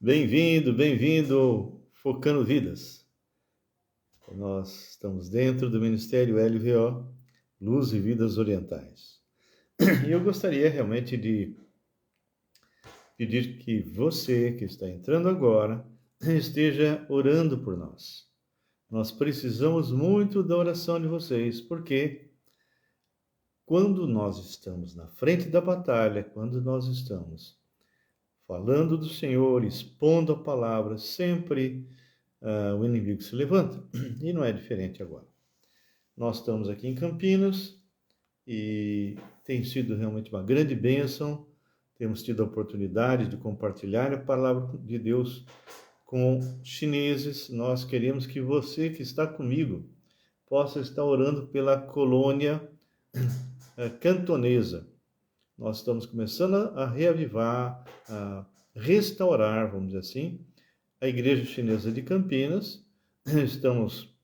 Bem-vindo, bem-vindo, Focando Vidas. Nós estamos dentro do Ministério LVO, Luz e Vidas Orientais. E eu gostaria realmente de pedir que você que está entrando agora esteja orando por nós. Nós precisamos muito da oração de vocês, porque quando nós estamos na frente da batalha, quando nós estamos falando do Senhor, expondo a palavra, sempre o inimigo se levanta. E não é diferente agora. Nós estamos aqui em Campinas e tem sido realmente uma grande bênção. Temos tido a oportunidade de compartilhar a palavra de Deus com chineses. Nós queremos que você que está comigo possa estar orando pela colônia cantonesa. Nós estamos começando a reavivar, a restaurar, vamos dizer assim, a Igreja Chinesa de Campinas. Estamos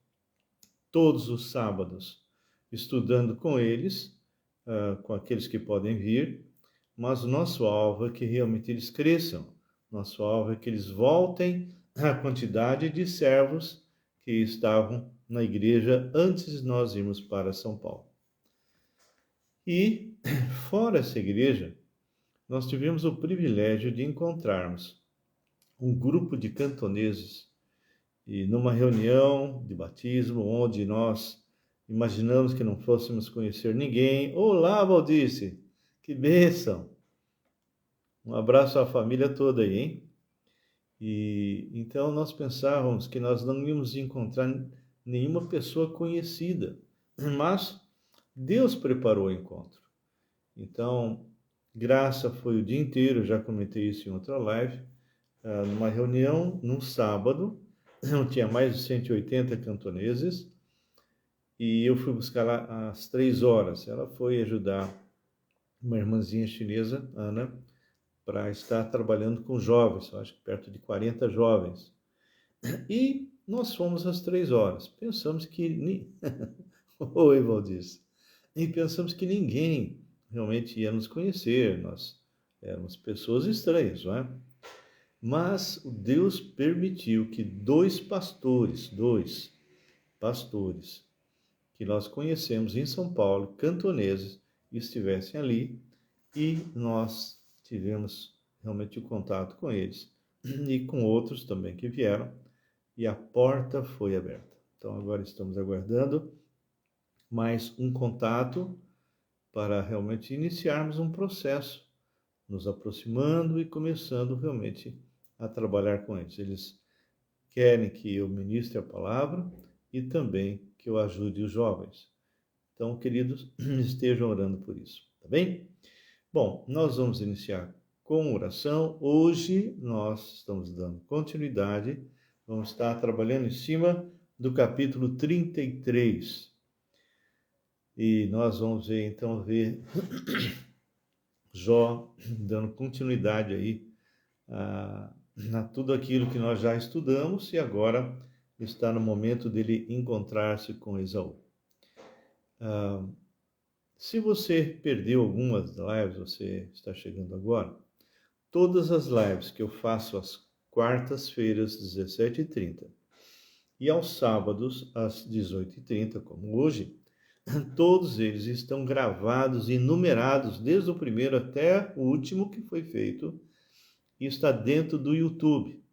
todos os sábados estudando com eles, com aqueles que podem vir, mas o nosso alvo é que realmente eles cresçam. Nosso alvo é que eles voltem à quantidade de servos que estavam na igreja antes de nós irmos para São Paulo. E, fora essa igreja, nós tivemos o privilégio de encontrarmos um grupo de cantoneses e numa reunião de batismo, onde nós imaginamos que não fôssemos conhecer ninguém. Olá, Valdice! Que bênção! Um abraço à família toda aí, hein? E então nós pensávamos que nós não íamos encontrar nenhuma pessoa conhecida, mas Deus preparou o encontro. Então, graça foi o dia inteiro, já comentei isso em outra live, numa reunião, num sábado, tinha mais de 180 cantoneses, e eu fui buscar lá às 3 horas. Ela foi ajudar uma irmãzinha chinesa, Ana, para estar trabalhando com jovens, eu acho que perto de 40 jovens. E nós fomos às 3 horas. Pensamos que... Oi, Valdir. E pensamos que ninguém realmente ia nos conhecer, nós éramos pessoas estranhas, não é? Mas Deus permitiu que dois pastores, que nós conhecemos em São Paulo, cantoneses, estivessem ali, e nós tivemos realmente o contato com eles e com outros também que vieram, e a porta foi aberta. Então agora estamos aguardando mais um contato para realmente iniciarmos um processo, nos aproximando e começando realmente a trabalhar com eles. Eles querem que eu ministre a palavra e também que eu ajude os jovens. Então, queridos, estejam orando por isso, tá bem? Bom, nós vamos iniciar com oração. Hoje nós estamos dando continuidade, vamos estar trabalhando em cima do capítulo 33. E nós vamos ver, então, Jó dando continuidade aí a tudo aquilo que nós já estudamos, e agora está no momento dele encontrar-se com Esaú. Se você perdeu algumas lives, você está chegando agora, todas as lives que eu faço às quartas-feiras, 17h30, e aos sábados, às 18h30, como hoje, todos eles estão gravados e numerados, desde o primeiro até o último que foi feito, e está dentro do YouTube.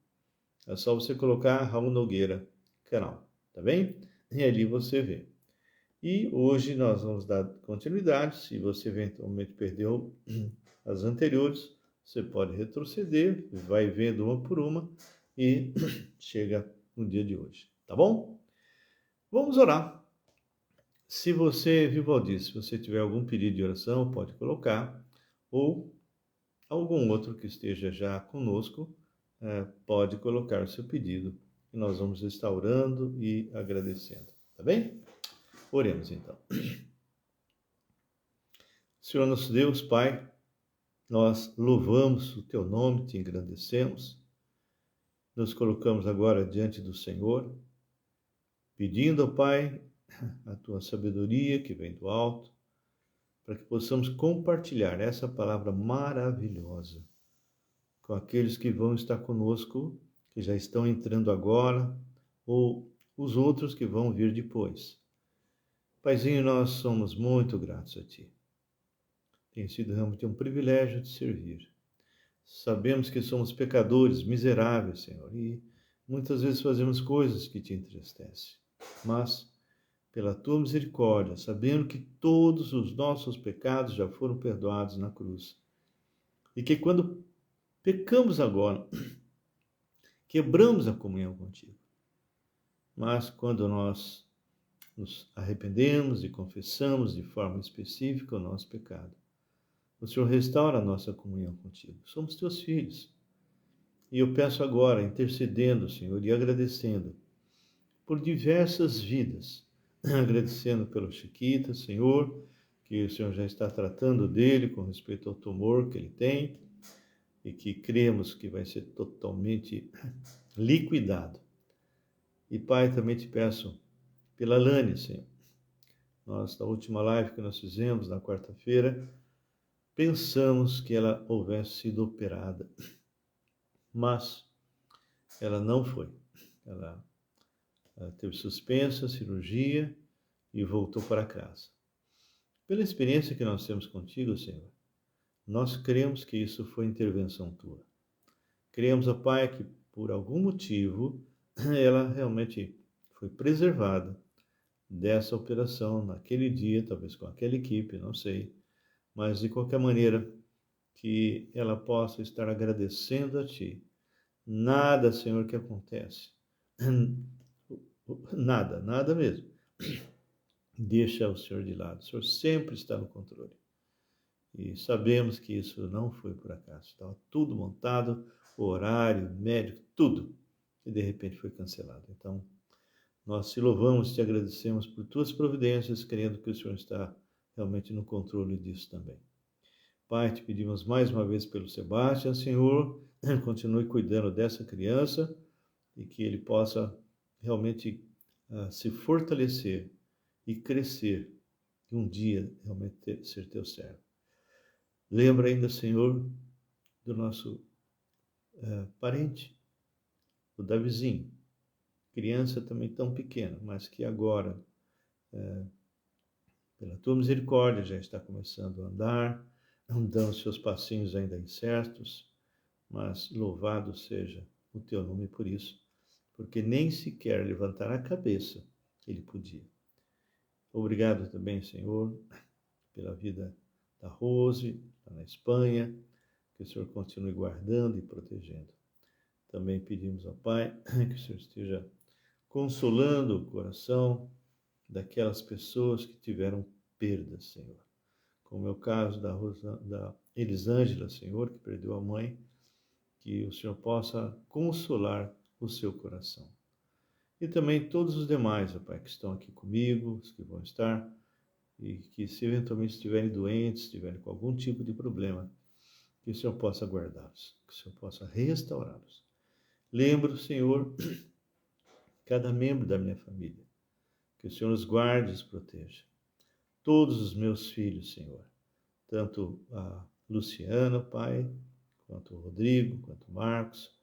É só você colocar Raul Nogueira canal, tá bem? E ali você vê. E hoje nós vamos dar continuidade. Se você eventualmente perdeu as anteriores, você pode retroceder, vai vendo uma por uma e chega no dia de hoje, tá bom? Vamos orar. Se você, Vivaldi, se você tiver algum pedido de oração, pode colocar, ou algum outro que esteja já conosco, pode colocar o seu pedido, e nós vamos estar orando e agradecendo, tá bem? Oremos então. Senhor nosso Deus, Pai, nós louvamos o teu nome, te engrandecemos, nos colocamos agora diante do Senhor, pedindo ao Pai a tua sabedoria que vem do alto, para que possamos compartilhar essa palavra maravilhosa, com aqueles que vão estar conosco, que já estão entrando agora, ou os outros que vão vir depois. Paizinho, nós somos muito gratos a Ti. Tem sido realmente um privilégio te servir. Sabemos que somos pecadores, miseráveis, Senhor, e muitas vezes fazemos coisas que te entristecem. Mas, pela Tua misericórdia, sabendo que todos os nossos pecados já foram perdoados na cruz, e que quando pecamos agora, quebramos a comunhão contigo. Mas quando nós nos arrependemos e confessamos de forma específica o nosso pecado, o Senhor restaura a nossa comunhão contigo. Somos teus filhos. E eu peço agora, intercedendo, Senhor, e agradecendo por diversas vidas, agradecendo pelo Chiquita, Senhor, que o Senhor já está tratando dele com respeito ao tumor que ele tem e que cremos que vai ser totalmente liquidado. E, Pai, também te peço pela Lani, Senhor. Nós, na última live que nós fizemos, na quarta-feira, pensamos que ela houvesse sido operada, mas ela não foi. Ela teve suspensa a cirurgia e voltou para casa. Pela experiência que nós temos contigo, Senhor, nós cremos que isso foi intervenção tua. Cremos, ó Pai, que por algum motivo ela realmente foi preservada dessa operação naquele dia, talvez com aquela equipe, não sei, mas de qualquer maneira que ela possa estar agradecendo a Ti. Nada, Senhor, que acontece, nada mesmo, deixa o Senhor de lado. O Senhor sempre está no controle. E sabemos que isso não foi por acaso. Estava tudo montado, o horário, médico, tudo. E de repente foi cancelado. Então, nós te louvamos, te agradecemos por tuas providências, crendo que o Senhor está realmente no controle disso também. Pai, te pedimos mais uma vez pelo Sebastião, Senhor, continue cuidando dessa criança e que ele possa realmente se fortalecer e crescer e um dia realmente ser teu servo. Lembra ainda, Senhor, do nosso parente, o Davizinho, criança também tão pequena, mas que agora, pela tua misericórdia, já está começando a andar, dando seus passinhos ainda incertos, mas louvado seja o teu nome por isso, porque nem sequer levantar a cabeça ele podia. Obrigado também, Senhor, pela vida da Rose, lá na Espanha, que o Senhor continue guardando e protegendo. Também pedimos ao Pai que o Senhor esteja consolando o coração daquelas pessoas que tiveram perdas, Senhor. Como é o caso da Elisângela, Senhor, que perdeu a mãe, que o Senhor possa consolar o seu coração. E também todos os demais, ó Pai, que estão aqui comigo, os que vão estar, e que se eventualmente estiverem doentes, estiverem com algum tipo de problema, que o Senhor possa guardá-los, que o Senhor possa restaurá-los. Lembro, Senhor, cada membro da minha família, que o Senhor os guarde e os proteja. Todos os meus filhos, Senhor, tanto a Luciana, Pai, quanto o Rodrigo, quanto o Marcos.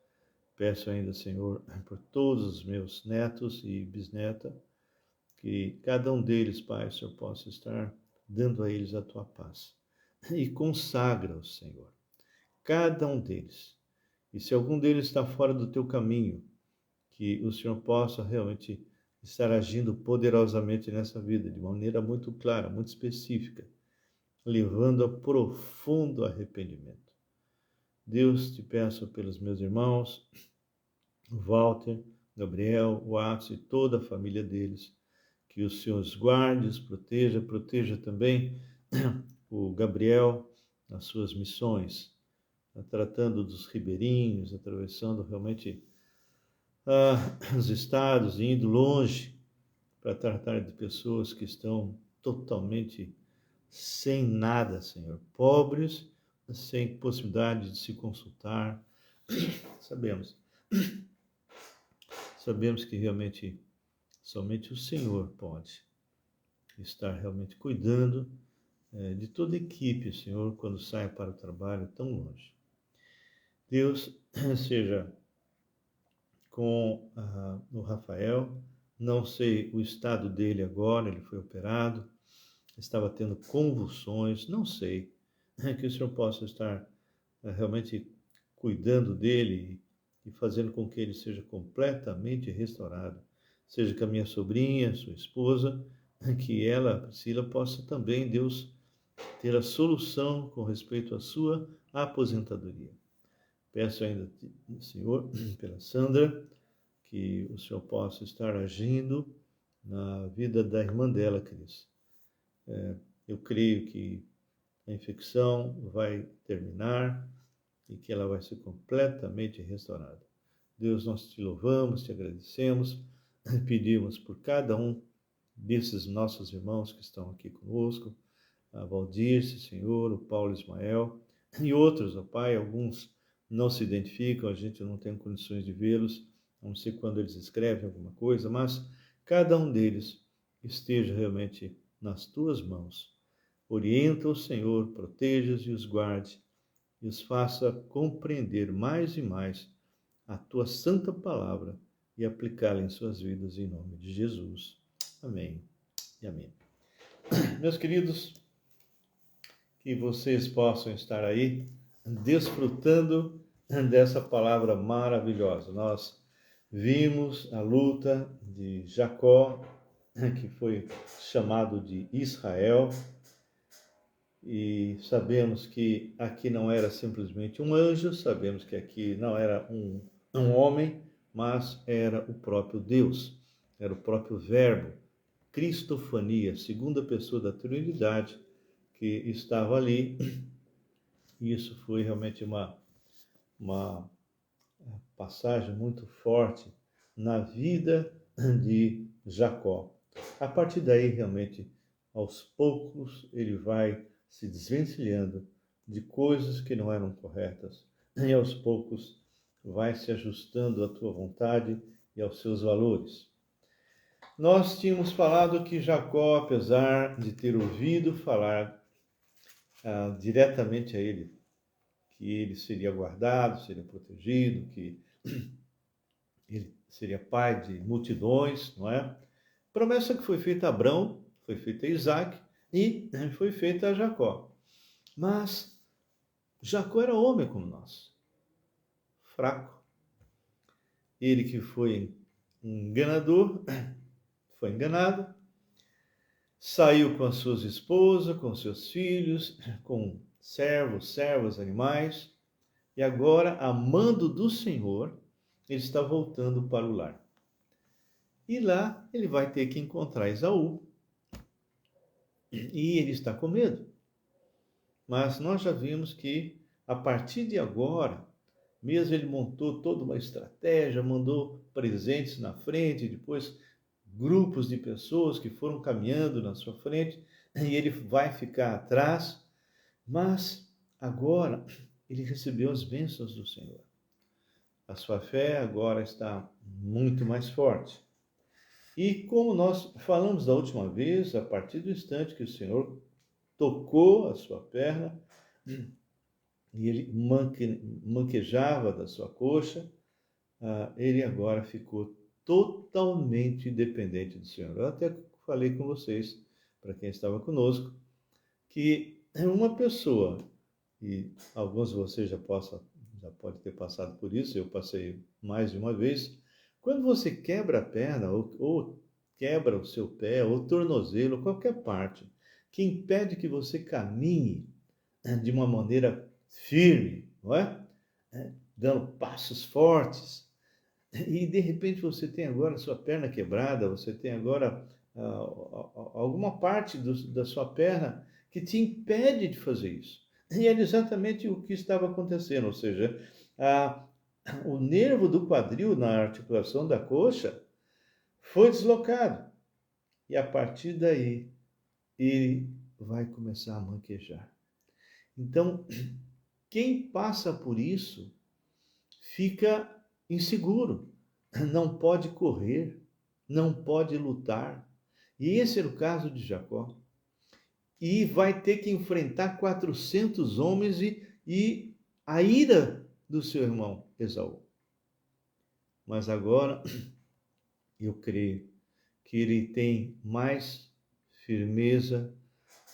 Peço ainda, Senhor, por todos os meus netos e bisneta, que cada um deles, Pai, o Senhor possa estar dando a eles a tua paz. E consagra-os, Senhor, cada um deles. E se algum deles está fora do teu caminho, que o Senhor possa realmente estar agindo poderosamente nessa vida, de maneira muito clara, muito específica, levando a profundo arrependimento. Deus, te peço pelos meus irmãos, Walter, Gabriel, Watts e toda a família deles, que o Senhor os guarde, os proteja também o Gabriel nas suas missões, tratando dos ribeirinhos, atravessando realmente os estados, indo longe para tratar de pessoas que estão totalmente sem nada, Senhor, pobres, sem possibilidade de se consultar. Sabemos que realmente somente o Senhor pode estar realmente cuidando de toda a equipe, Senhor, quando sai para o trabalho tão longe. Deus seja com o Rafael. Não sei o estado dele agora, ele foi operado, estava tendo convulsões, não sei. Que o Senhor possa estar realmente cuidando dele e fazendo com que ele seja completamente restaurado. Seja com a minha sobrinha, sua esposa, que ela, a Priscila, possa também, Deus, ter a solução com respeito à sua aposentadoria. Peço ainda, Senhor, pela Sandra, que o Senhor possa estar agindo na vida da irmã dela, Cris. Eu creio que a infecção vai terminar e que ela vai ser completamente restaurada. Deus, nós te louvamos, te agradecemos, pedimos por cada um desses nossos irmãos que estão aqui conosco, a Valdirce, Senhor, o Paulo Ismael e outros, ó Pai, alguns não se identificam, a gente não tem condições de vê-los, não sei quando eles escrevem alguma coisa, mas cada um deles esteja realmente nas tuas mãos. Orienta o Senhor, proteja-os e os guarde, e os faça compreender mais e mais a tua santa palavra e aplicá-la em suas vidas em nome de Jesus. Amém e amém. Meus queridos, que vocês possam estar aí desfrutando dessa palavra maravilhosa. Nós vimos a luta de Jacó, que foi chamado de Israel, e sabemos que aqui não era simplesmente um anjo, sabemos que aqui não era um homem, mas era o próprio Deus, era o próprio Verbo, Cristofania, segunda pessoa da Trindade, que estava ali. E isso foi realmente uma passagem muito forte na vida de Jacó. A partir daí, realmente, aos poucos, ele vai se desvencilhando de coisas que não eram corretas e aos poucos vai se ajustando à tua vontade e aos seus valores. Nós tínhamos falado que Jacó, apesar de ter ouvido falar diretamente a ele, que ele seria guardado, seria protegido, que ele seria pai de multidões, não é? Promessa que foi feita a Abrão, foi feita a Isaac e foi feita a Jacó. Mas Jacó era homem como nós, fraco. Ele que foi enganador, foi enganado, saiu com as suas esposas, com seus filhos, com servos, servas, animais, e agora, amando do Senhor, ele está voltando para o lar. E lá ele vai ter que encontrar Esaú, e ele está com medo. Mas nós já vimos que, a partir de agora, mesmo ele montou toda uma estratégia, mandou presentes na frente, depois grupos de pessoas que foram caminhando na sua frente, e ele vai ficar atrás, mas agora ele recebeu as bênçãos do Senhor. A sua fé agora está muito mais forte. E como nós falamos da última vez, a partir do instante que o Senhor tocou a sua perna, e ele manquejava da sua coxa, ele agora ficou totalmente dependente do Senhor. Eu até falei com vocês, para quem estava conosco, que uma pessoa, e alguns de vocês já pode ter passado por isso, eu passei mais de uma vez, quando você quebra a perna, ou quebra o seu pé, ou tornozelo, qualquer parte, que impede que você caminhe de uma maneira firme, não é? Dando passos fortes, e de repente você tem agora a sua perna quebrada, você tem agora alguma parte da sua perna que te impede de fazer isso. E era exatamente o que estava acontecendo, ou seja, o nervo do quadril na articulação da coxa foi deslocado. E a partir daí, ele vai começar a manquejar. Então, quem passa por isso fica inseguro, não pode correr, não pode lutar. E esse era o caso de Jacó. E vai ter que enfrentar 400 homens e a ira do seu irmão Esaú. Mas agora eu creio que ele tem mais firmeza,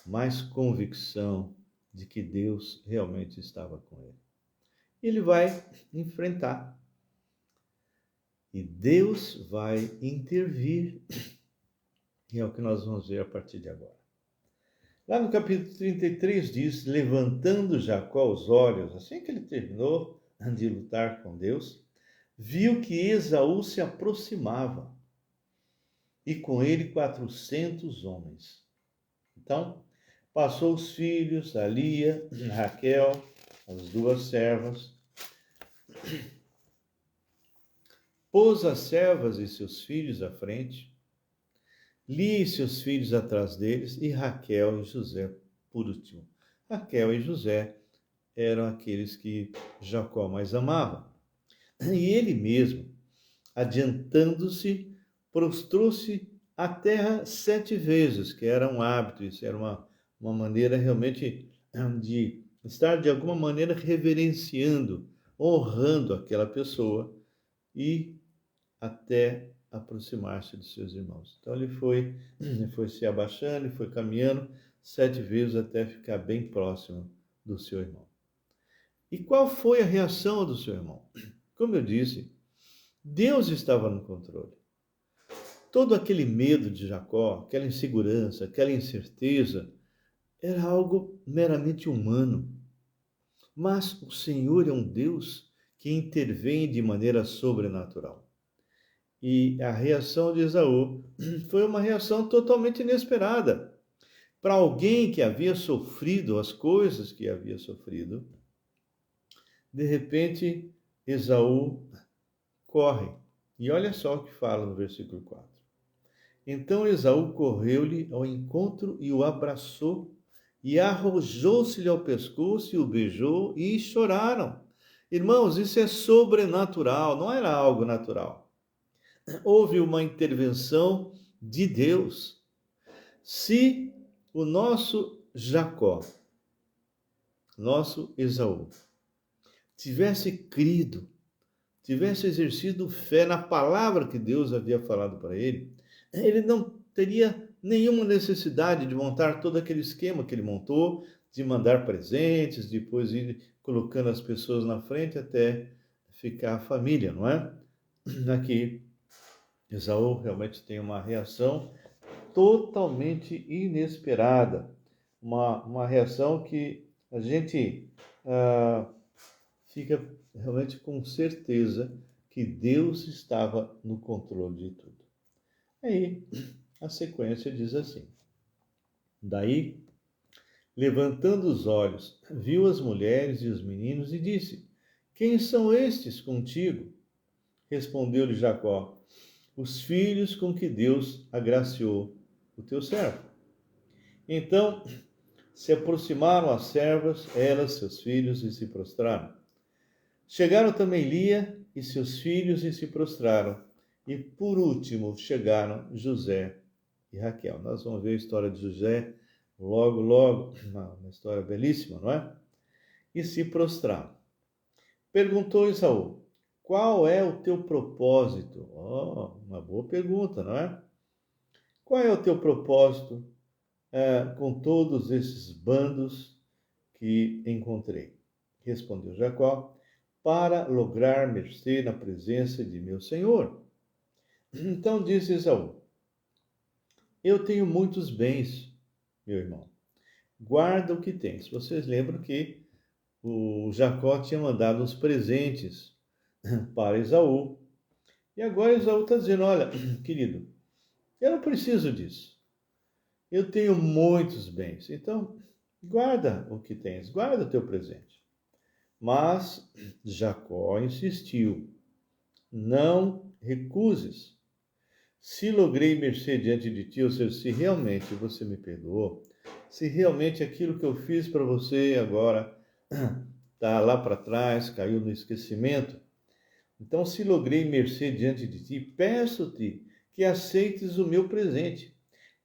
mais convicção de que Deus realmente estava com ele. Ele vai enfrentar. E Deus vai intervir. E é o que nós vamos ver a partir de agora. Lá no capítulo 33 diz, levantando Jacó os olhos, assim que ele terminou de lutar com Deus, viu que Esaú se aproximava, e com ele 400 homens. Então, passou os filhos, a Lia, a Raquel, as duas servas, pôs as servas e seus filhos à frente, Lia e seus filhos atrás deles, e Raquel e José por último. Raquel e José eram aqueles que Jacó mais amava. E ele mesmo, adiantando-se, prostrou-se à terra 7 vezes, que era um hábito, isso era uma maneira realmente de estar de alguma maneira reverenciando, honrando aquela pessoa e até aproximar-se dos seus irmãos. Então ele foi se abaixando, ele foi caminhando 7 vezes até ficar bem próximo do seu irmão. E qual foi a reação do seu irmão? Como eu disse, Deus estava no controle. Todo aquele medo de Jacó, aquela insegurança, aquela incerteza, era algo meramente humano. Mas o Senhor é um Deus que intervém de maneira sobrenatural. E a reação de Esaú foi uma reação totalmente inesperada. Para alguém que havia sofrido as coisas que havia sofrido, de repente Esaú corre. E olha só o que fala no versículo 4. Então Esaú correu-lhe ao encontro e o abraçou, e arrojou-se-lhe ao pescoço e o beijou, e choraram. Irmãos, isso é sobrenatural, não era algo natural. Houve uma intervenção de Deus. Se o nosso Jacó, nosso Esaú, tivesse crido, tivesse exercido fé na palavra que Deus havia falado para ele, ele não teria nenhuma necessidade de montar todo aquele esquema que ele montou, de mandar presentes, depois ir colocando as pessoas na frente até ficar a família, não é? Aqui, Esaú realmente tem uma reação totalmente inesperada, uma reação que a gente fica realmente com certeza que Deus estava no controle de tudo. Aí a sequência diz assim: daí, levantando os olhos, viu as mulheres e os meninos e disse: quem são estes contigo? Respondeu-lhe Jacó: os filhos com que Deus agraciou o teu servo. Então se aproximaram as servas, elas, seus filhos, e se prostraram. Chegaram também Lia e seus filhos e se prostraram. E por último chegaram José e Raquel. Nós vamos ver a história de José logo, uma história belíssima, não é? E se prostraram. Perguntou Esaú: qual é o teu propósito? Uma boa pergunta, não é? Qual é o teu propósito com todos esses bandos que encontrei? Respondeu Jacó: para lograr mercê na presença de meu senhor. Então disse Esaú: eu tenho muitos bens, meu irmão. Guarda o que tens. Vocês lembram que o Jacó tinha mandado os presentes para Esaú. E agora Esaú está dizendo: olha, querido, eu não preciso disso. Eu tenho muitos bens. Então, guarda o que tens, guarda o teu presente. Mas Jacó insistiu: não recuses. Se logrei mercê diante de ti, ou seja, se realmente você me perdoou, se realmente aquilo que eu fiz para você agora está lá para trás, caiu no esquecimento, então se logrei mercê diante de ti, peço-te que aceites o meu presente,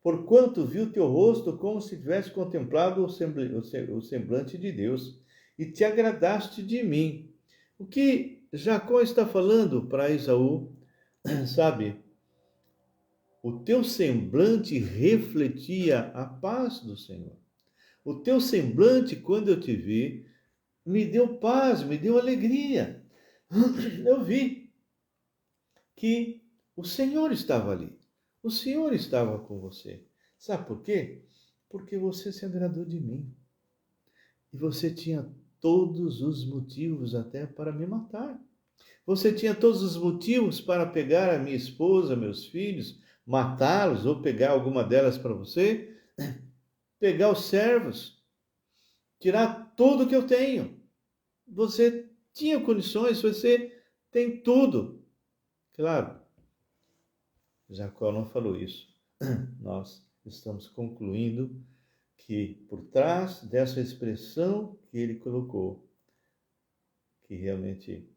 porquanto vi o teu rosto como se tivesse contemplado o semblante de Deus, e te agradaste de mim. O que Jacó está falando para Esaú, sabe? O teu semblante refletia a paz do Senhor. O teu semblante, quando eu te vi, me deu paz, me deu alegria. Eu vi que o Senhor estava ali. O Senhor estava com você. Sabe por quê? Porque você se agradou de mim. E você tinha todos os motivos até para me matar. Você tinha todos os motivos para pegar a minha esposa, meus filhos, matá-los ou pegar alguma delas para você, pegar os servos, tirar tudo que eu tenho. Você tinha condições, você tem tudo. Claro, Jacó não falou isso. Nós estamos concluindo que por trás dessa expressão que ele colocou, que realmente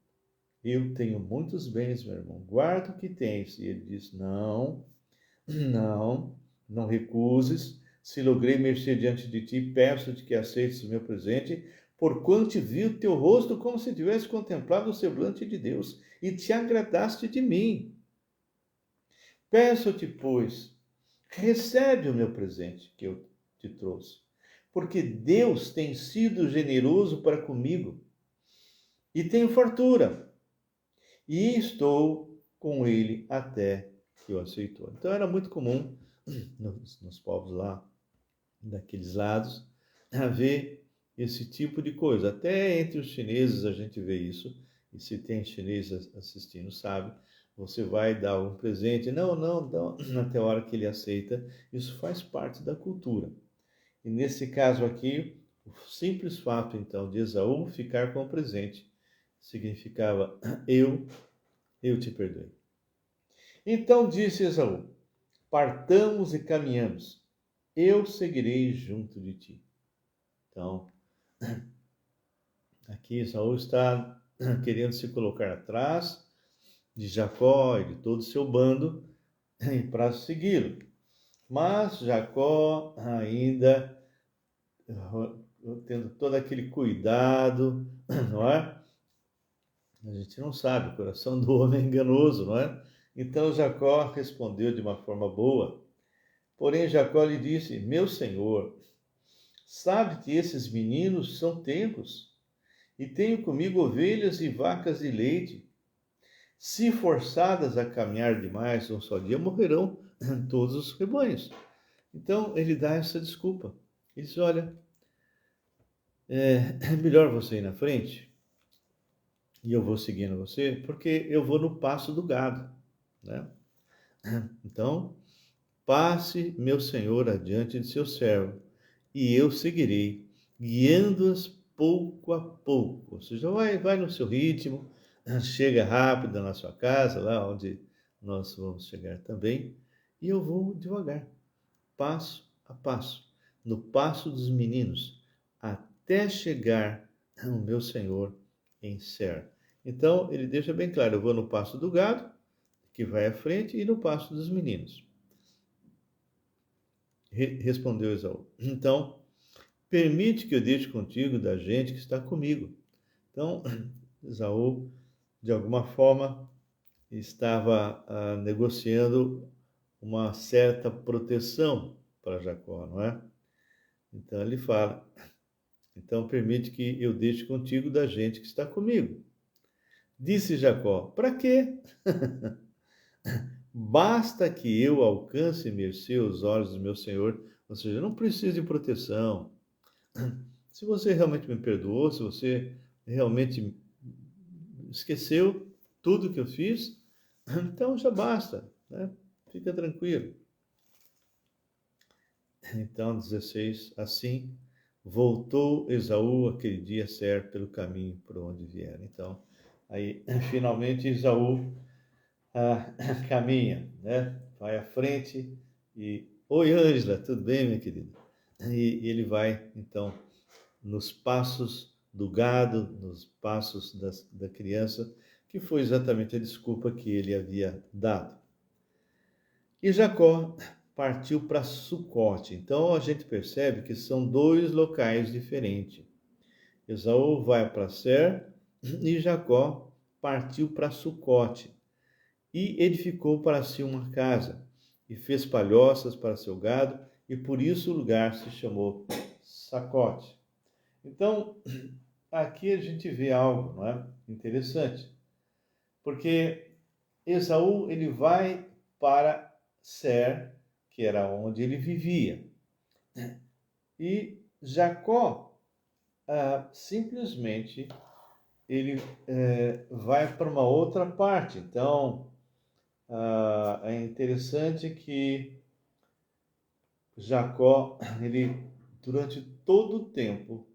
eu tenho muitos bens, meu irmão, guarda o que tens. E ele diz: não, não recuses. Se logrei mercê diante de ti, peço-te que aceites o meu presente, porquanto vi o teu rosto como se tivesse contemplado o semblante de Deus, e te agradaste de mim. Peço-te, pois, recebe o meu presente que eu te trouxe, porque Deus tem sido generoso para comigo, e tenho fartura, e estou com ele até que o aceitou. Então era muito comum nos povos lá, daqueles lados, haver esse tipo de coisa. Até entre os chineses a gente vê isso, e se tem chinês assistindo, sabe, você vai dar um presente, não, até a hora que ele aceita, isso faz parte da cultura. E nesse caso aqui, o simples fato, então, de Esaú ficar com o presente, significava, eu te perdoei. Então disse Esaú: partamos e caminhamos, eu seguirei junto de ti. Então, aqui Esaú está querendo se colocar atrás de Jacó e de todo o seu bando para segui-lo. Mas Jacó ainda tendo todo aquele cuidado, não é? A gente não sabe, o coração do homem é enganoso, não é? Então Jacó respondeu de uma forma boa. Porém Jacó lhe disse: meu senhor, sabe que esses meninos são tenros, e tenho comigo ovelhas e vacas de leite. Se forçadas a caminhar demais um só dia, morrerão todos os rebanhos. Então ele dá essa desculpa. Ele diz: olha, é melhor você ir na frente, e eu vou seguindo você, porque eu vou no passo do gado, né? Então, passe meu senhor adiante de seu servo, e eu seguirei, guiando-as pouco a pouco. Ou seja, vai no seu ritmo, chega rápido na sua casa, lá onde nós vamos chegar também, e eu vou devagar, passo a passo, no passo dos meninos, até chegar ao meu senhor em Ser. Então, ele deixa bem claro: eu vou no passo do gado, que vai à frente, e no passo dos meninos. Respondeu Esaú: então, permite que eu deixe contigo da gente que está comigo. Então, Esaú, de alguma forma, estava negociando uma certa proteção para Jacó, não é? Então ele fala: então permite que eu deixe contigo da gente que está comigo. Disse Jacó: para quê? Basta que eu alcance e mercê os olhos do meu senhor, ou seja, eu não preciso de proteção. Se você realmente me perdoou, se você realmente esqueceu tudo que eu fiz, então já basta, né? Fica tranquilo. Então, 16, assim voltou Esaú aquele dia certo pelo caminho por onde viera. Então, aí finalmente Esaú caminha, né? Vai à frente e: oi, Ângela, tudo bem, minha querida? E ele vai, então, nos passos do gado, nos passos da criança, que foi exatamente a desculpa que ele havia dado. E Jacó partiu para Sucote. Então a gente percebe que são dois locais diferentes. Esaú vai para Ser e Jacó partiu para Sucote e edificou para si uma casa e fez palhoças para seu gado, e por isso o lugar se chamou Sacote. Então, aqui a gente vê algo, não é? Interessante, porque Esaú ele vai para Ser, que era onde ele vivia, e Jacó simplesmente ele vai para uma outra parte. Então, é interessante que Jacó, ele durante todo o tempo,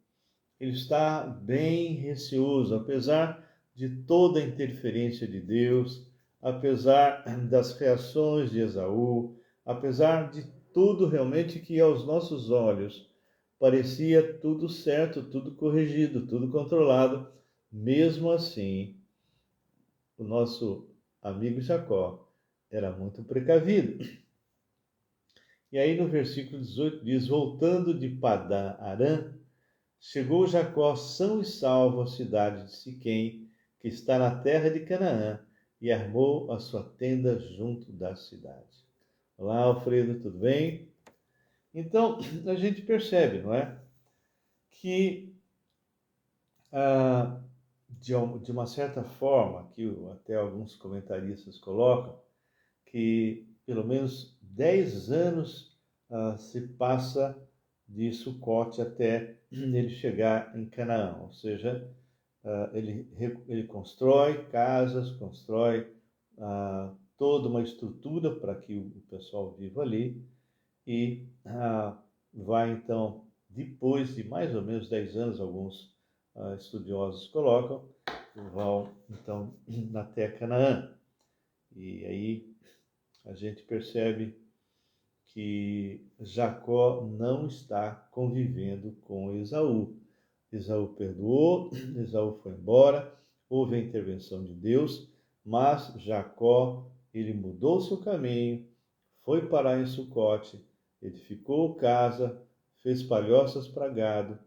ele está bem receoso, apesar de toda a interferência de Deus, apesar das reações de Esaú, apesar de tudo realmente que aos nossos olhos parecia tudo certo, tudo corrigido, tudo controlado, mesmo assim, o nosso amigo Jacó era muito precavido. E aí no versículo 18 diz: voltando de Padã Arã, chegou Jacó são e salvo à cidade de Siquém, que está na terra de Canaã, e armou a sua tenda junto da cidade. Olá, Alfredo, tudo bem? Então, a gente percebe, não é? Que, de uma certa forma, que até alguns comentaristas colocam, que pelo menos 10 anos se passa de Sucote até ele chegar em Canaã, ou seja, ele constrói casas, constrói toda uma estrutura para que o pessoal viva ali e vai então, depois de mais ou menos 10 anos, alguns estudiosos colocam, vão então até Canaã. E aí a gente percebe que Jacó não está convivendo com Esaú. Esaú perdoou, Esaú foi embora, houve a intervenção de Deus, mas Jacó, ele mudou seu caminho, foi parar em Sucote, edificou casa, fez palhoças para gado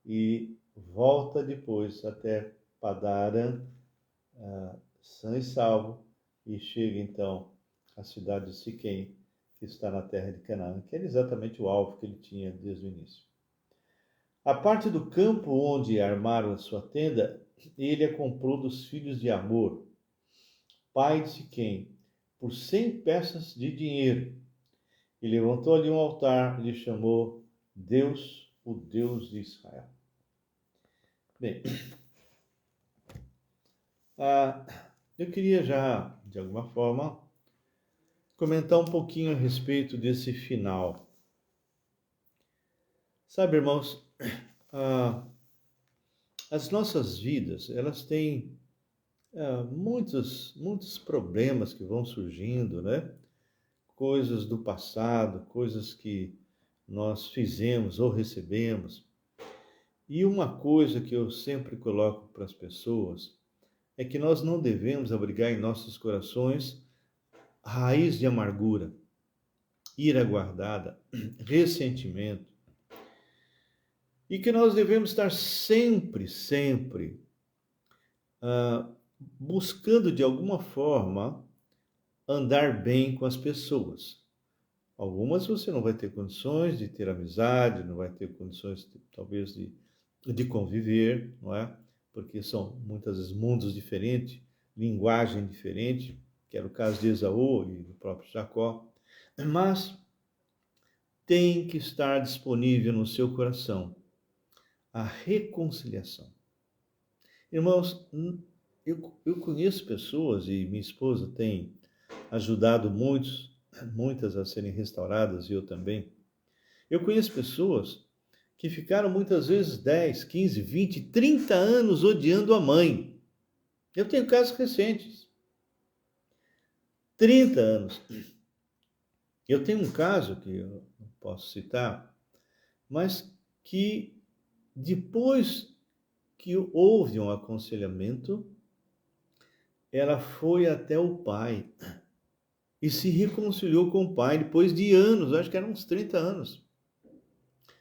e volta depois até Padã, sã e salvo, e chega então à cidade de Siquém, que está na terra de Canaã, que era exatamente o alvo que ele tinha desde o início. A parte do campo onde armaram a sua tenda, ele a comprou dos filhos de Amor, pai de Siquém, por 100 peças de dinheiro. E levantou ali um altar e lhe chamou Deus, o Deus de Israel. Bem, eu queria já, de alguma forma, comentar um pouquinho a respeito desse final. Sabe, irmãos, as nossas vidas, elas têm muitos problemas que vão surgindo, né? Coisas do passado, coisas que nós fizemos ou recebemos. E uma coisa que eu sempre coloco para as pessoas é que nós não devemos abrigar em nossos corações raiz de amargura, ira guardada, ressentimento. E que nós devemos estar sempre buscando de alguma forma andar bem com as pessoas. Algumas você não vai ter condições de ter amizade, não vai ter condições talvez de conviver, não é? Porque são muitas vezes mundos diferentes, linguagem diferente, que era o caso de Esaú e do próprio Jacó. Mas tem que estar disponível no seu coração a reconciliação. Irmãos, eu conheço pessoas, e minha esposa tem ajudado muitas a serem restauradas, e eu também. Eu conheço pessoas que ficaram muitas vezes 10, 15, 20, 30 anos odiando a mãe. Eu tenho casos recentes. 30 anos. Eu tenho um caso que eu não posso citar, mas que depois que houve um aconselhamento, ela foi até o pai e se reconciliou com o pai depois de anos, acho que eram uns 30 anos.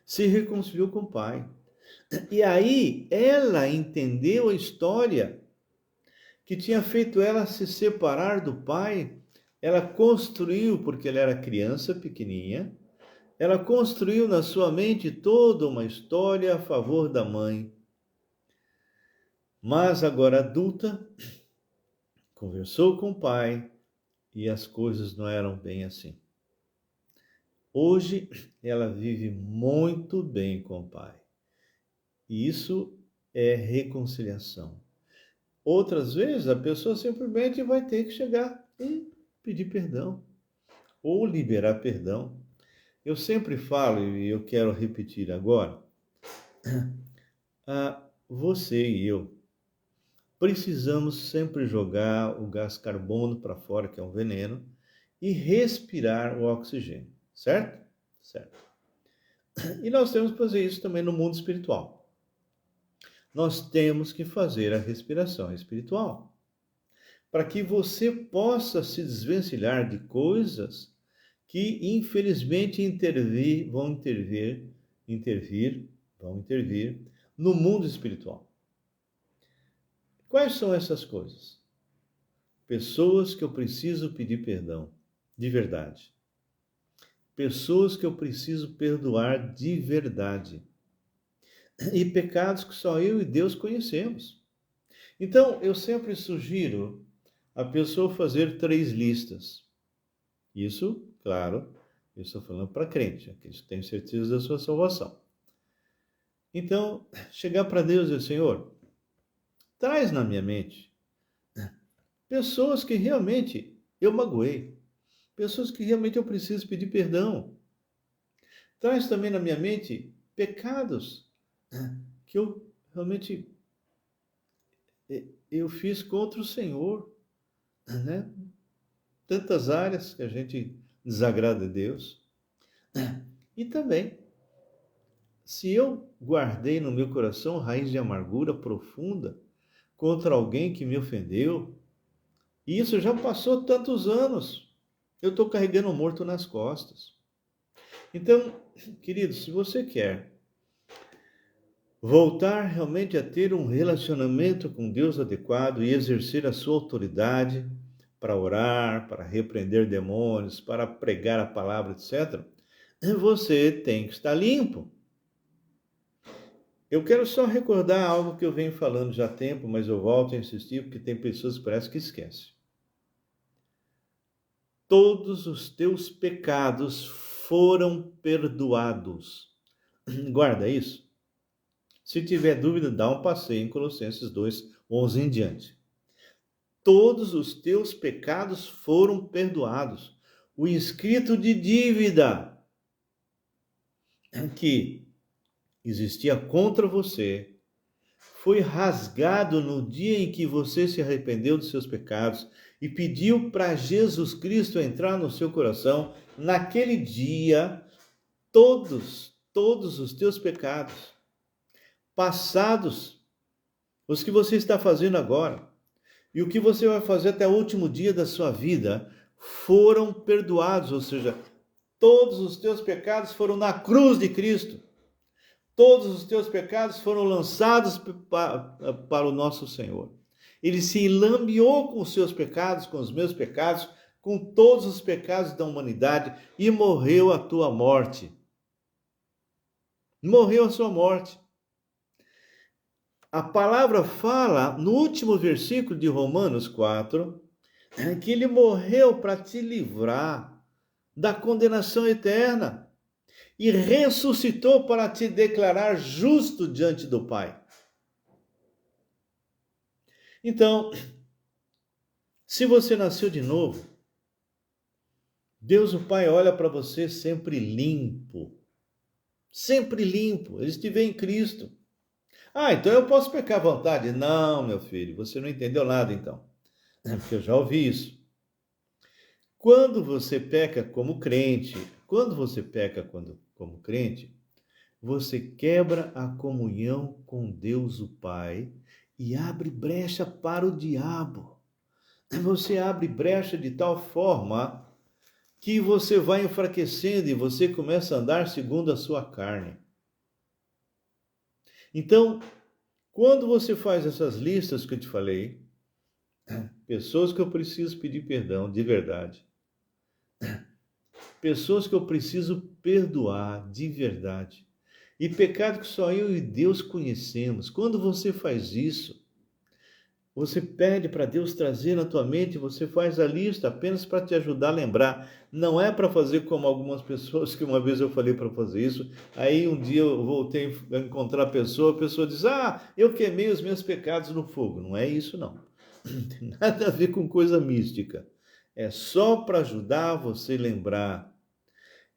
Se reconciliou com o pai. E aí ela entendeu a história que tinha feito ela se separar do pai. Ela construiu, porque ela era criança pequenininha, ela construiu na sua mente toda uma história a favor da mãe. Mas agora adulta, conversou com o pai e as coisas não eram bem assim. Hoje ela vive muito bem com o pai. E isso é reconciliação. Outras vezes a pessoa simplesmente vai ter que chegar e pedir perdão ou liberar perdão. Eu sempre falo, e eu quero repetir agora, você e eu precisamos sempre jogar o gás carbono para fora, que é um veneno, e respirar o oxigênio, certo? Certo. E nós temos que fazer isso também no mundo espiritual. Nós temos que fazer a respiração espiritual, para que você possa se desvencilhar de coisas que infelizmente vão intervir no mundo espiritual. Quais são essas coisas? Pessoas que eu preciso pedir perdão, de verdade. Pessoas que eu preciso perdoar de verdade. E pecados que só eu e Deus conhecemos. Então, eu sempre sugiro a pessoa fazer 3 listas. Isso, claro, eu estou falando para crente, aqueles que têm certeza da sua salvação. Então, chegar para Deus e dizer, Senhor, traz na minha mente pessoas que realmente eu magoei, pessoas que realmente eu preciso pedir perdão. Traz também na minha mente pecados que eu realmente eu fiz contra o Senhor, né? Tantas áreas que a gente desagrada a Deus. E também, se eu guardei no meu coração raiz de amargura profunda contra alguém que me ofendeu, e isso já passou tantos anos, eu estou carregando um morto nas costas. Então, querido, se você quer voltar realmente a ter um relacionamento com Deus adequado e exercer a sua autoridade para orar, para repreender demônios, para pregar a palavra, etc., você tem que estar limpo. Eu quero só recordar algo que eu venho falando já há tempo, mas eu volto a insistir porque tem pessoas que parece que esquecem. Todos os teus pecados foram perdoados. Guarda isso. Se tiver dúvida, dá um passeio em Colossenses 2, 11 em diante. Todos os teus pecados foram perdoados. O inscrito de dívida que existia contra você foi rasgado no dia em que você se arrependeu dos seus pecados e pediu para Jesus Cristo entrar no seu coração. Naquele dia, todos os teus pecados, passados, os que você está fazendo agora, e o que você vai fazer até o último dia da sua vida, foram perdoados, ou seja, todos os teus pecados foram na cruz de Cristo. Todos os teus pecados foram lançados para o nosso Senhor. Ele se enlambeou com os seus pecados, com os meus pecados, com todos os pecados da humanidade e morreu a tua morte. Morreu a sua morte. A palavra fala, no último versículo de Romanos 4, que ele morreu para te livrar da condenação eterna e ressuscitou para te declarar justo diante do Pai. Então, se você nasceu de novo, Deus o Pai olha para você sempre limpo. Sempre limpo. Ele te vê em Cristo. Então eu posso pecar à vontade? Não, meu filho, você não entendeu nada então. Porque eu já ouvi isso. Quando você peca como crente, como crente, você quebra a comunhão com Deus o Pai e abre brecha para o diabo. Você abre brecha de tal forma que você vai enfraquecendo e você começa a andar segundo a sua carne. Então, quando você faz essas listas que eu te falei, pessoas que eu preciso pedir perdão de verdade, pessoas que eu preciso perdoar de verdade, e pecado que só eu e Deus conhecemos. Quando você faz isso, você pede para Deus trazer na tua mente, você faz a lista apenas para te ajudar a lembrar. Não é para fazer como algumas pessoas que uma vez eu falei para fazer isso. Aí um dia eu voltei a encontrar a pessoa diz: "Ah, eu queimei os meus pecados no fogo". Não é isso não. Não tem nada a ver com coisa mística. É só para ajudar você a lembrar.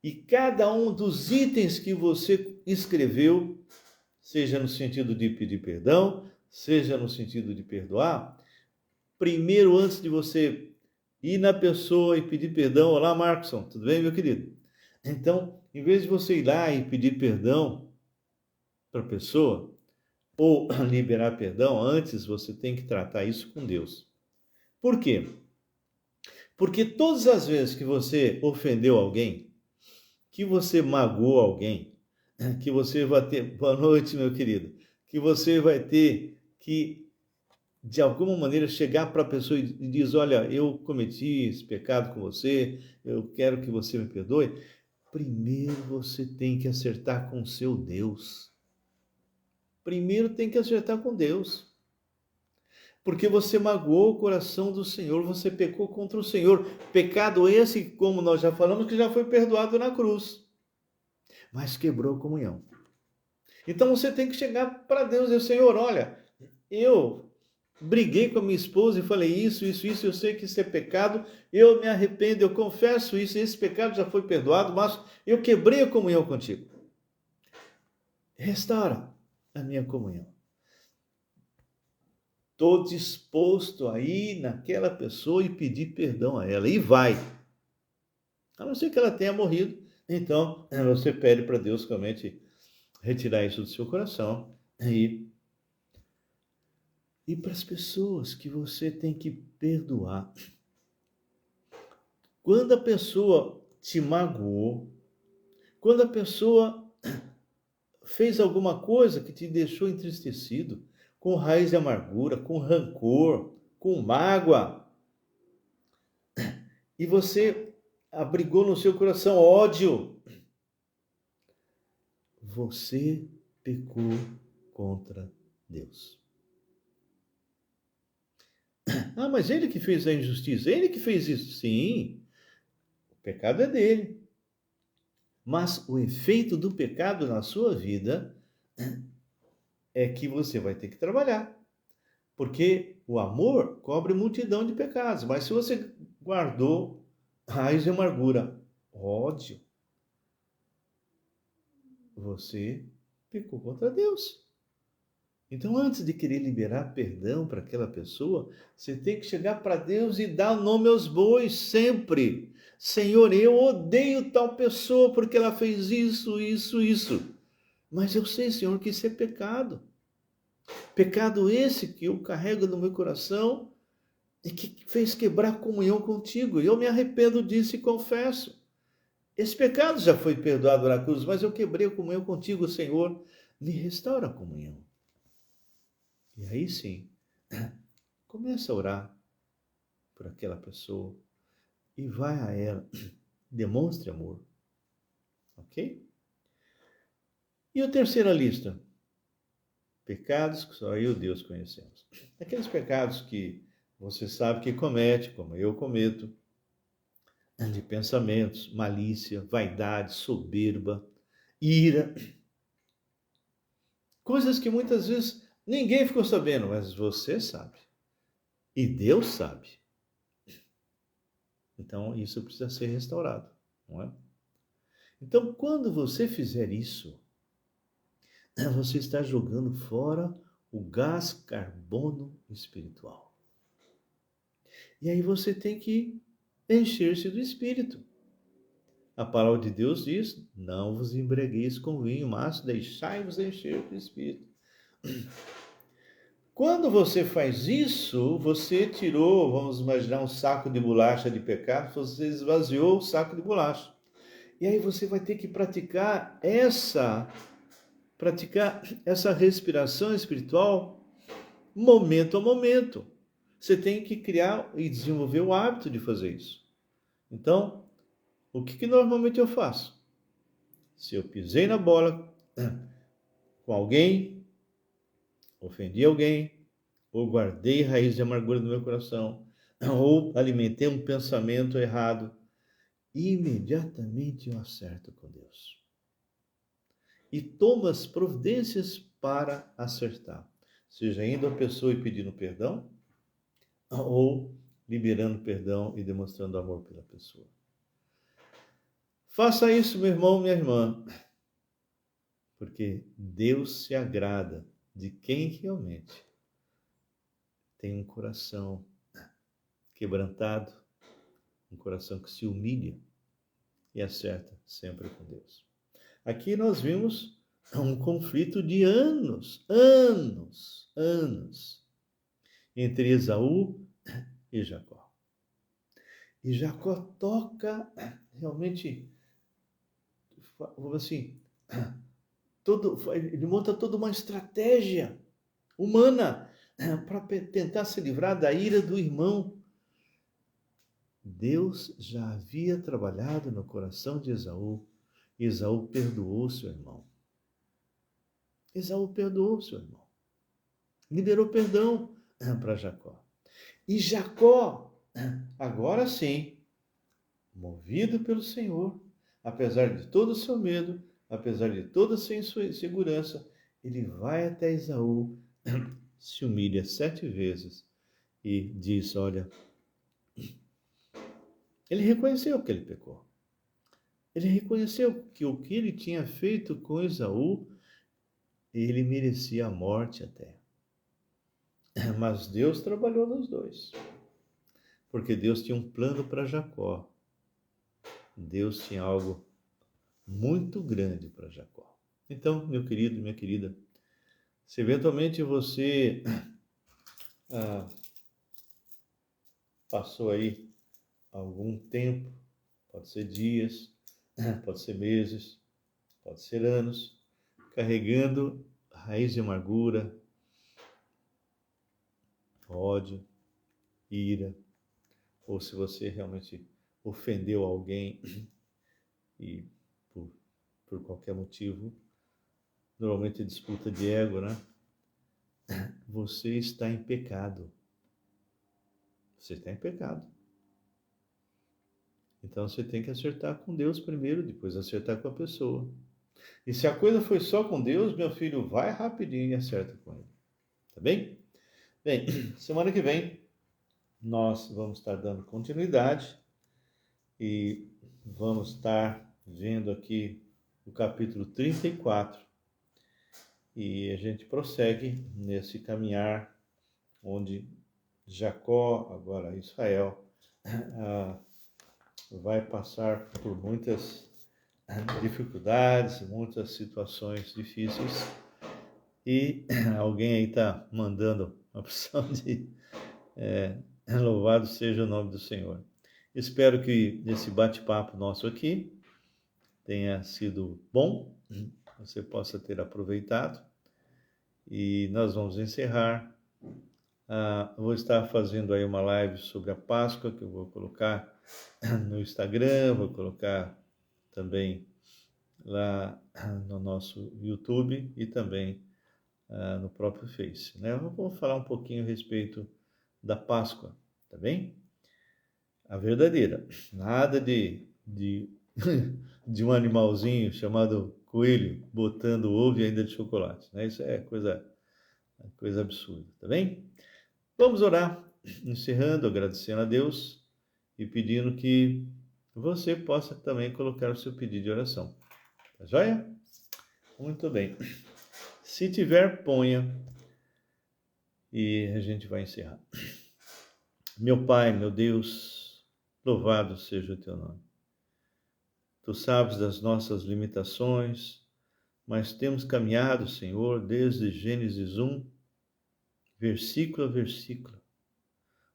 E cada um dos itens que você escreveu, seja no sentido de pedir perdão, seja no sentido de perdoar, primeiro, antes de você ir na pessoa e pedir perdão, olá, Marcson, tudo bem, meu querido? Então, em vez de você ir lá e pedir perdão para a pessoa, ou liberar perdão, antes você tem que tratar isso com Deus. Por quê? Porque todas as vezes que você ofendeu alguém, que você magoou alguém, que você vai ter, boa noite, meu querido, que você vai ter que, de alguma maneira, chegar para a pessoa e diz: olha, eu cometi esse pecado com você, eu quero que você me perdoe. Primeiro você tem que acertar com o seu Deus. Primeiro tem que acertar com Deus. Porque você magoou o coração do Senhor, você pecou contra o Senhor. Pecado esse, como nós já falamos, que já foi perdoado na cruz, mas quebrou a comunhão. Então você tem que chegar para Deus e dizer: Senhor, olha, eu briguei com a minha esposa e falei isso, eu sei que isso é pecado, eu me arrependo, eu confesso isso, esse pecado já foi perdoado, mas eu quebrei a comunhão contigo. Restaura a minha comunhão. Estou disposto a ir naquela pessoa e pedir perdão a ela. E vai. A não ser que ela tenha morrido. Então, você pede para Deus realmente retirar isso do seu coração e para as pessoas que você tem que perdoar. Quando a pessoa te magoou, quando a pessoa fez alguma coisa que te deixou entristecido, com raiz de amargura, com rancor, com mágoa, e você abrigou no seu coração ódio, você pecou contra Deus. Ah, mas ele que fez a injustiça, ele que fez isso. Sim, o pecado é dele. Mas o efeito do pecado na sua vida é que você vai ter que trabalhar. Porque o amor cobre multidão de pecados. Mas se você guardou raiz de amargura, ódio, você pecou contra Deus. Então, antes de querer liberar perdão para aquela pessoa, você tem que chegar para Deus e dar nome aos bois sempre. Senhor, eu odeio tal pessoa porque ela fez isso, isso, isso. Mas eu sei, Senhor, que isso é pecado. Pecado esse que eu carrego no meu coração e que fez quebrar a comunhão contigo. Eu me arrependo disso e confesso. Esse pecado já foi perdoado na cruz, mas eu quebrei a comunhão contigo, Senhor. Me restaura a comunhão. E aí sim, começa a orar por aquela pessoa e vai a ela. Demonstre amor. Ok? E a terceira lista? Pecados que só eu e Deus conhecemos. Aqueles pecados que você sabe que comete, como eu cometo, de pensamentos, malícia, vaidade, soberba, ira. Coisas que muitas vezes ninguém ficou sabendo, mas você sabe. E Deus sabe. Então, isso precisa ser restaurado, não é? Então, quando você fizer isso, você está jogando fora o gás carbono espiritual. E aí você tem que encher-se do Espírito. A palavra de Deus diz: não vos embriagueis com vinho, mas deixai-vos encher do Espírito. Quando você faz isso, você tirou, vamos imaginar, um saco de bolacha de pecado, você esvaziou o saco de bolacha. E aí você vai ter que praticar essa praticar essa respiração espiritual momento a momento. Você tem que criar e desenvolver o hábito de fazer isso. Então, o que normalmente eu faço? Se eu pisei na bola com alguém, ofendi alguém, ou guardei raiz de amargura no meu coração, ou alimentei um pensamento errado, imediatamente eu acerto com Deus. E tomo as providências para acertar. Seja indo à pessoa e pedindo perdão, ou liberando perdão e demonstrando amor pela pessoa. Faça isso, meu irmão, minha irmã, porque Deus se agrada de quem realmente tem um coração quebrantado, um coração que se humilha e acerta sempre com Deus. Aqui nós vimos um conflito de anos, entre Esaú e Jacó. E Jacó toca realmente, assim, ele monta toda uma estratégia humana para tentar se livrar da ira do irmão. Deus já havia trabalhado no coração de Esaú. Esaú perdoou seu irmão. Esaú perdoou seu irmão. Liberou perdão para Jacó. E Jacó, agora sim, movido pelo Senhor, apesar de todo o seu medo, apesar de toda a sua insegurança, ele vai até Esaú, se humilha 7 vezes e diz, olha, ele reconheceu que ele pecou. Ele reconheceu que o que ele tinha feito com Esaú, ele merecia a morte até. Mas Deus trabalhou nos dois. Porque Deus tinha um plano para Jacó. Deus tinha algo muito grande para Jacó. Então, meu querido, minha querida, se eventualmente você passou aí algum tempo, pode ser dias, pode ser meses, pode ser anos, carregando raiz de amargura, ódio, ira, ou se você realmente ofendeu alguém e por qualquer motivo, normalmente disputa de ego, né? Você está em pecado. Você está em pecado. Então você tem que acertar com Deus primeiro, depois acertar com a pessoa. E se a coisa foi só com Deus, meu filho, vai rapidinho e acerta com ele. Tá bem? Bem, semana que vem nós vamos estar dando continuidade e vamos estar vendo aqui o capítulo 34. E a gente prossegue nesse caminhar onde Jacó, agora Israel, vai passar por muitas dificuldades, muitas situações difíceis. E alguém aí está mandando a opção de louvado seja o nome do Senhor. Espero que esse bate-papo nosso aqui tenha sido bom, você possa ter aproveitado. E nós vamos encerrar. Vou estar fazendo aí uma live sobre a Páscoa, que eu vou colocar no Instagram, vou colocar também lá no nosso YouTube e também no próprio Face, né? Vamos falar um pouquinho a respeito da Páscoa, tá bem? A verdadeira, nada de de um animalzinho chamado coelho botando ovo e ainda de chocolate, né? Isso é coisa absurda, tá bem? Vamos orar, encerrando, agradecendo a Deus e pedindo que você possa também colocar o seu pedido de oração. Tá joia? Muito bem. Se tiver, ponha e a gente vai encerrar. Meu Pai, meu Deus, louvado seja o teu nome. Tu sabes das nossas limitações, mas temos caminhado, Senhor, desde Gênesis 1, versículo a versículo,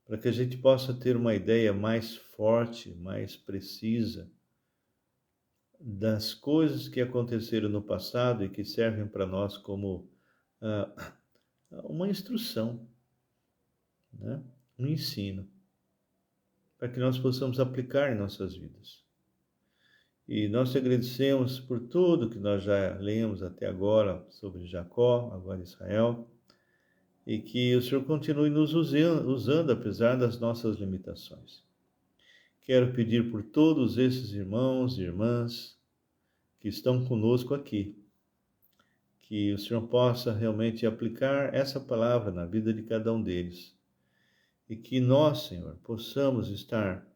para que a gente possa ter uma ideia mais forte, mais precisa das coisas que aconteceram no passado e que servem para nós como ah, uma instrução, né? Um ensino, para que nós possamos aplicar em nossas vidas. E nós te agradecemos por tudo que nós já lemos até agora sobre Jacó, agora Israel, e que o Senhor continue nos usando apesar das nossas limitações. Quero pedir por todos esses irmãos e irmãs que estão conosco aqui, que o Senhor possa realmente aplicar essa palavra na vida de cada um deles, e que nós, Senhor, possamos estar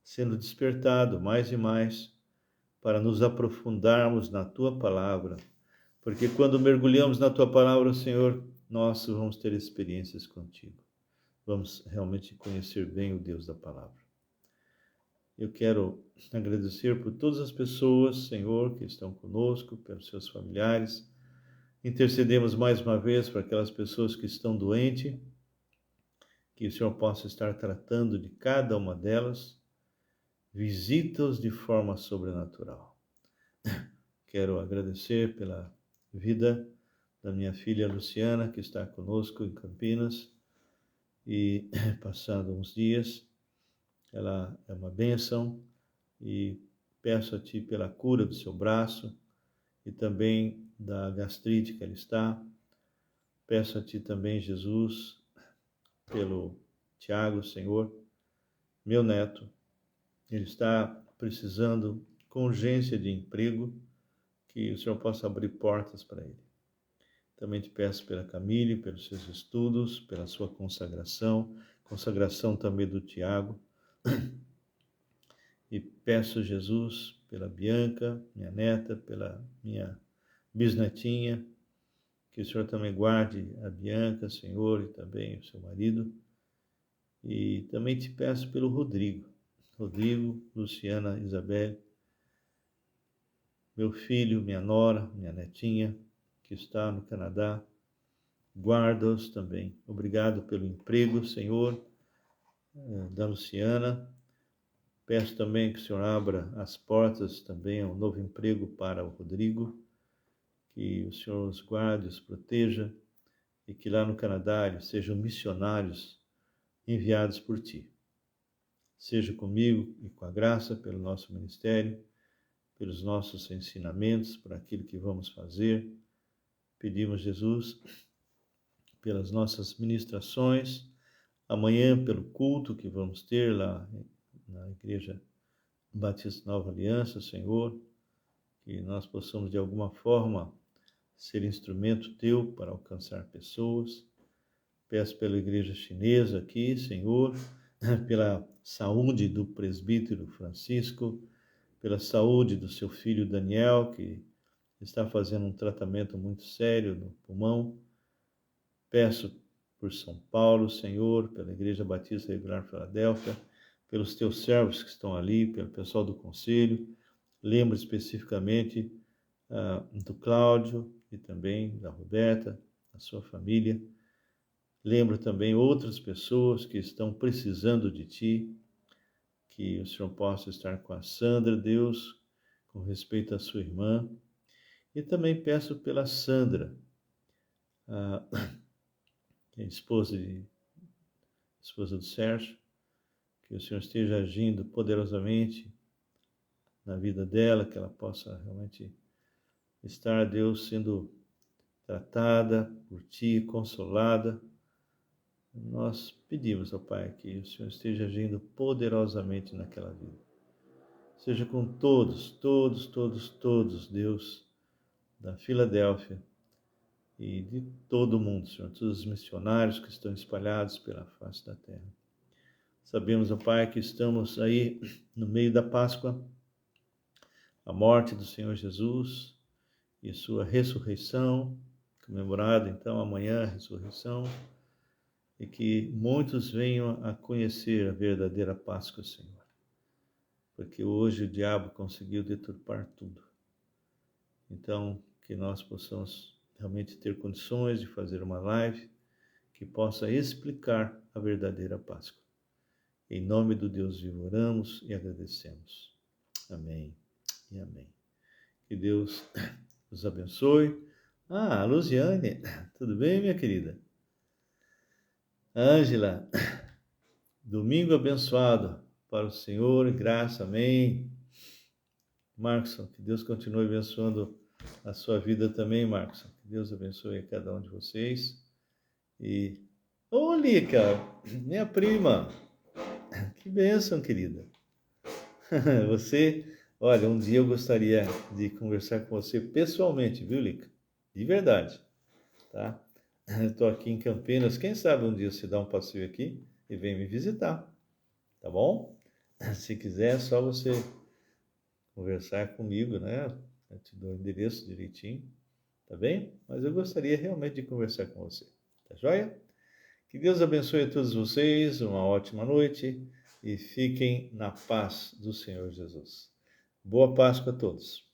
sendo despertados mais e mais para nos aprofundarmos na Tua palavra, porque quando mergulhamos na Tua palavra, Senhor, nós vamos ter experiências contigo. Vamos realmente conhecer bem o Deus da palavra. Eu quero agradecer por todas as pessoas, Senhor, que estão conosco, pelos seus familiares. Intercedemos mais uma vez para aquelas pessoas que estão doentes, que o Senhor possa estar tratando de cada uma delas. Visita-os de forma sobrenatural. Quero agradecer pela vida da minha filha Luciana, que está conosco em Campinas, e passando uns dias, ela é uma bênção, e peço a Ti pela cura do seu braço e também da gastrite que ela está. Peço a Ti também, Jesus, pelo Tiago, Senhor, meu neto. Ele está precisando com urgência de emprego, que o Senhor possa abrir portas para ele. Também te peço pela Camille, pelos seus estudos, pela sua consagração também do Tiago. E peço, Jesus, pela Bianca, minha neta, pela minha bisnetinha, que o Senhor também guarde a Bianca, Senhor, e também o seu marido. E também te peço pelo Rodrigo, Luciana, Isabel, meu filho, minha nora, minha netinha, que está no Canadá. Guarda-os também. Obrigado pelo emprego, Senhor, da Luciana. Peço também que o Senhor abra as portas também a um novo emprego para o Rodrigo, que o Senhor os guarde, os proteja, e que lá no Canadá eles sejam missionários enviados por Ti. Seja comigo e com a graça pelo nosso ministério, pelos nossos ensinamentos, por aquilo que vamos fazer. Pedimos, Jesus, pelas nossas ministrações, amanhã pelo culto que vamos ter lá na Igreja Batista Nova Aliança, Senhor, que nós possamos de alguma forma ser instrumento Teu para alcançar pessoas. Peço pela Igreja Chinesa aqui, Senhor, pela saúde do presbítero Francisco, pela saúde do seu filho Daniel, que está fazendo um tratamento muito sério no pulmão. Peço por São Paulo, Senhor, pela Igreja Batista Regular Filadélfia, pelos Teus servos que estão ali, pelo pessoal do conselho. Lembro especificamente do Cláudio e também da Roberta, a sua família. Lembro também outras pessoas que estão precisando de Ti, que o Senhor possa estar com a Sandra, Deus, com respeito à sua irmã. E também peço pela Sandra, que é esposa do Sérgio, que o Senhor esteja agindo poderosamente na vida dela, que ela possa realmente estar, Deus, sendo tratada por Ti, consolada. Nós pedimos ao Pai que o Senhor esteja agindo poderosamente naquela vida. Seja com todos, Deus, da Filadélfia e de todo o mundo, Senhor, todos os missionários que estão espalhados pela face da terra. Sabemos, ó Pai, que estamos aí no meio da Páscoa, a morte do Senhor Jesus e sua ressurreição, comemorada então amanhã a ressurreição, e que muitos venham a conhecer a verdadeira Páscoa, Senhor. Porque hoje o diabo conseguiu deturpar tudo. Então, que nós possamos realmente ter condições de fazer uma live que possa explicar a verdadeira Páscoa. Em nome do Deus vivo oramos e agradecemos. Amém e amém. Que Deus os abençoe. Ah, Luziane, tudo bem, minha querida? Ângela, domingo abençoado para o Senhor, graça, amém. Marcos, que Deus continue abençoando a sua vida também, Marcos. Que Deus abençoe a cada um de vocês. E, ô Lica, minha prima, que bênção, querida. Você, olha, um dia eu gostaria de conversar com você pessoalmente, viu, Lica? De verdade, tá? Eu estou aqui em Campinas, quem sabe um dia você dá um passeio aqui e vem me visitar, tá bom? Se quiser, é só você conversar comigo, né? Eu te dou o endereço direitinho, tá bem? Mas eu gostaria realmente de conversar com você, tá joia? Que Deus abençoe a todos vocês, uma ótima noite e fiquem na paz do Senhor Jesus. Boa Páscoa a todos.